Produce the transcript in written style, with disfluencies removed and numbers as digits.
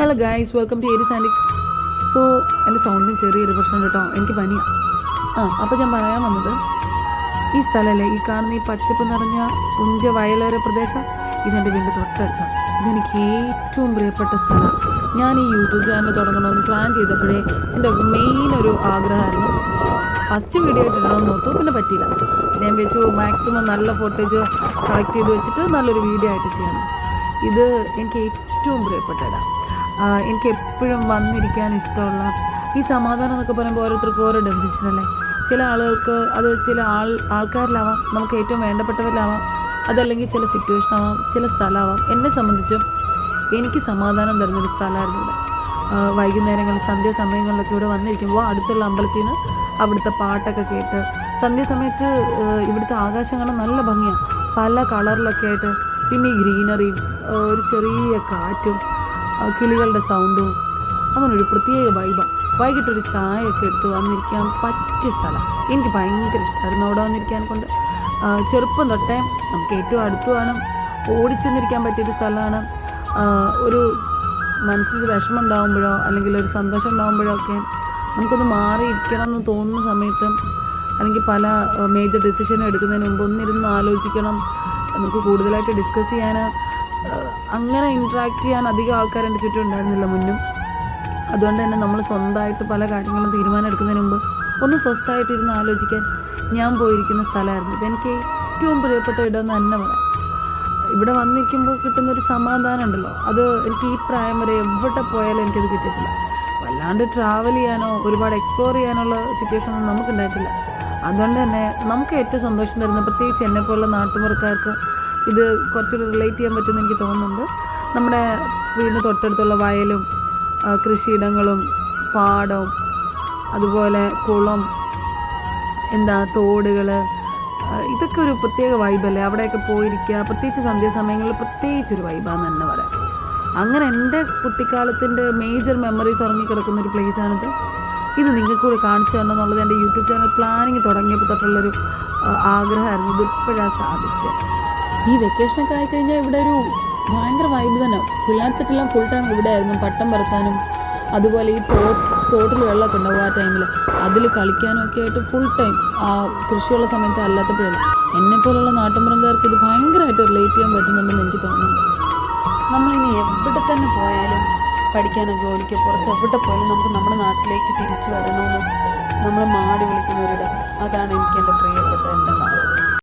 Hello guys, welcome to Aries and so എൻ്റെ സൗണ്ടിന് ചെറിയൊരു പ്രശ്നം കേട്ടോ, എനിക്ക് പനിയാണ്. അപ്പോൾ ഞാൻ പറയാൻ വന്നത്, ഈ സ്ഥലമല്ലേ ഈ കാണുന്ന ഈ പച്ചപ്പ് നിറഞ്ഞ പുഞ്ച വയലോര പ്രദേശം, ഇതെൻ്റെ വീടിൻ്റെ തൊട്ടടുത്താണ്. ഇതെനിക്ക് ഏറ്റവും പ്രിയപ്പെട്ട സ്ഥലമാണ്. ഞാൻ ഈ യൂട്യൂബ് ചാനൽ തുടങ്ങണമെന്ന് പ്ലാൻ ചെയ്തപ്പോഴേ എൻ്റെ മെയിൻ ഒരു ആഗ്രഹമായിരുന്നു ഫസ്റ്റ് വീഡിയോ ആയിട്ട് ഇടണമെന്ന് ഓർത്തു, പിന്നെ പറ്റിയില്ല. ഞാൻ വെച്ചു മാക്സിമം നല്ല ഫോട്ടേജ് കളക്ട് ചെയ്ത് വെച്ചിട്ട് നല്ലൊരു വീഡിയോ ആയിട്ട് ചെയ്യണം. ഇത് എനിക്ക് ഏറ്റവും പ്രിയപ്പെട്ട ഇടാം. എനിക്ക് എപ്പോഴും വന്നിരിക്കാൻ ഇഷ്ടമുള്ള ഈ സമാധാനം എന്നൊക്കെ പറയുമ്പോൾ ഓരോരുത്തർക്കും ഓരോ ഡെഫിനിഷൻ അല്ലേ. ചില ആളുകൾക്ക് അത് ചില ആൾക്കാരിലാവാം, നമുക്ക് ഏറ്റവും വേണ്ടപ്പെട്ടവരിലാവാം, അതല്ലെങ്കിൽ ചില സിറ്റുവേഷൻ ആവാം, ചില സ്ഥലമാവാം. എന്നെ സംബന്ധിച്ചും എനിക്ക് സമാധാനം തരുന്നൊരു സ്ഥലമായിരുന്നു ഇവിടെ. വൈകുന്നേരങ്ങളിൽ സന്ധ്യാസമയങ്ങളിലൊക്കെ ഇവിടെ വന്നിരിക്കുമ്പോൾ അടുത്തുള്ള അമ്പലത്തിൽ നിന്ന് അവിടുത്തെ പാട്ടൊക്കെ കേട്ട്, സന്ധ്യാസമയത്ത് ഇവിടുത്തെ ആകാശം കാണാൻ നല്ല ഭംഗിയാണ്, പല കളറിലൊക്കെ ആയിട്ട്. പിന്നെ ഈ ഗ്രീനറിയും ഒരു ചെറിയ കാറ്റും കിളികളുടെ സൗണ്ടും, അങ്ങനെ ഒരു പ്രത്യേക വൈബാണ്. വൈകിട്ടൊരു ചായയൊക്കെ എടുത്ത് വന്നിരിക്കാൻ പറ്റിയ സ്ഥലം. എനിക്ക് ഭയങ്കര ഇഷ്ടമായിരുന്നു അവിടെ വന്നിരിക്കാൻ കൊണ്ട്. ചെറുപ്പം തൊട്ടേ നമുക്ക് ഏറ്റവും അടുത്തുമാണ്, ഓടിച്ചെന്നിരിക്കാൻ പറ്റിയൊരു സ്ഥലമാണ്. ഒരു മനസ്സിലൊരു വിഷമം ഉണ്ടാകുമ്പോഴോ അല്ലെങ്കിൽ ഒരു സന്തോഷം ഉണ്ടാകുമ്പോഴോ ഒക്കെ നമുക്കൊന്ന് മാറിയിരിക്കണം എന്ന് തോന്നുന്ന സമയത്ത്, അല്ലെങ്കിൽ പല മേജർ ഡിസിഷൻ എടുക്കുന്നതിന് മുമ്പ് ഒന്നിരുന്ന് ആലോചിക്കണം, നമുക്ക് കൂടുതലായിട്ട് ഡിസ്കസ് ചെയ്യാൻ, അങ്ങനെ ഇൻട്രാക്ട് ചെയ്യാൻ അധികം ആൾക്കാർ എൻ്റെ ചുറ്റും ഉണ്ടായിരുന്നില്ല മുന്നും. അതുകൊണ്ട് തന്നെ നമ്മൾ സ്വന്തമായിട്ട് പല കാര്യങ്ങളും തീരുമാനം എടുക്കുന്നതിന് മുമ്പ് ഒന്ന് സ്വസ്ഥമായിട്ടിരുന്ന് ആലോചിക്കാൻ ഞാൻ പോയിരിക്കുന്ന സ്ഥലമായിരുന്നു. ഇതെനിക്ക് ഏറ്റവും പ്രിയപ്പെട്ട ഇടമെന്ന് തന്നെ പറയാം. ഇവിടെ വന്നിരിക്കുമ്പോൾ കിട്ടുന്നൊരു സമാധാനം ഉണ്ടല്ലോ, അത് എനിക്ക് ഈ പ്രായം വരെ എവിടെ പോയാലും എനിക്കത് കിട്ടിയിട്ടില്ല. വല്ലാണ്ട് ട്രാവൽ ചെയ്യാനോ ഒരുപാട് എക്സ്പ്ലോർ ചെയ്യാനുള്ള സിറ്റുവേഷൻ ഒന്നും നമുക്കുണ്ടായിട്ടില്ല. അതുകൊണ്ട് തന്നെ നമുക്ക് ഏറ്റവും സന്തോഷം തരുന്ന, പ്രത്യേകിച്ച് എന്നെപ്പോലുള്ള നാട്ടുപുറക്കാർക്ക് ഇത് കുറച്ചുകൂടി റിലേറ്റ് ചെയ്യാൻ പറ്റുമെന്ന് എനിക്ക് തോന്നുന്നുണ്ട്. നമ്മുടെ വീടിന് തൊട്ടടുത്തുള്ള വയലും കൃഷിയിടങ്ങളും പാടവും അതുപോലെ കുളം, തോടുകൾ, ഇതൊക്കെ ഒരു പ്രത്യേക വൈബല്ലേ. അവിടെയൊക്കെ പോയിരിക്കുക, പ്രത്യേകിച്ച് സന്ധ്യാസമയങ്ങളിൽ പ്രത്യേകിച്ചൊരു വൈബാന്ന് തന്നെ പറയാം. അങ്ങനെ എൻ്റെ കുട്ടിക്കാലത്തിൻ്റെ മേജർ മെമ്മറീസ് ഉറങ്ങിക്കിടക്കുന്ന ഒരു പ്ലേസാണിത്. ഇത് നിങ്ങൾക്ക് കൂടി കാണിച്ചു തരണം എന്നുള്ളത് എൻ്റെ യൂട്യൂബ് ചാനൽ പ്ലാനിങ് തുടങ്ങിയപ്പോൾ തൊട്ടുള്ളൊരു ആഗ്രഹമായിരുന്നു. ഇതിപ്പോഴാണ് സാധിച്ചത്. ഈ വെക്കേഷനൊക്കെ ആയിക്കഴിഞ്ഞാൽ ഇവിടെ ഒരു ഭയങ്കര വൈബ് തന്നെ. പിള്ളേർ സെറ്റെല്ലാം ഫുൾ ടൈം ഇവിടെ ആയിരുന്നു, പട്ടം പറത്താനും അതുപോലെ ഈ തോട്ടിൽ വെള്ളമൊക്കെ ഉണ്ടാവും ആ ടൈമിൽ അതിൽ കളിക്കാനും ഒക്കെ ആയിട്ട് ഫുൾ ടൈം. ആ കൃഷിയുള്ള സമയത്ത് അല്ലാത്തപ്പോഴല്ല. എന്നെപ്പോലുള്ള നാട്ടുമ്പുറംകാർക്ക് ഇത് ഭയങ്കരമായിട്ട് റിലേറ്റ് ചെയ്യാൻ പറ്റുന്നുണ്ടെന്ന് എനിക്ക് തോന്നുന്നുണ്ട്. നമ്മളിനി എവിടെ തന്നെ പോയാലും, പഠിക്കാനോ ജോലിക്കോ പുറത്ത് എവിടെ പോയാലും നമുക്ക് നമ്മുടെ നാട്ടിലേക്ക് തിരിച്ചു വരണമെന്ന് നമ്മൾ മാടി വിളിക്കുന്ന ഒരിടം. അതാണ് എനിക്ക് എൻ്റെ പ്രിയപ്പെട്ട എൻ്റെ നാട്.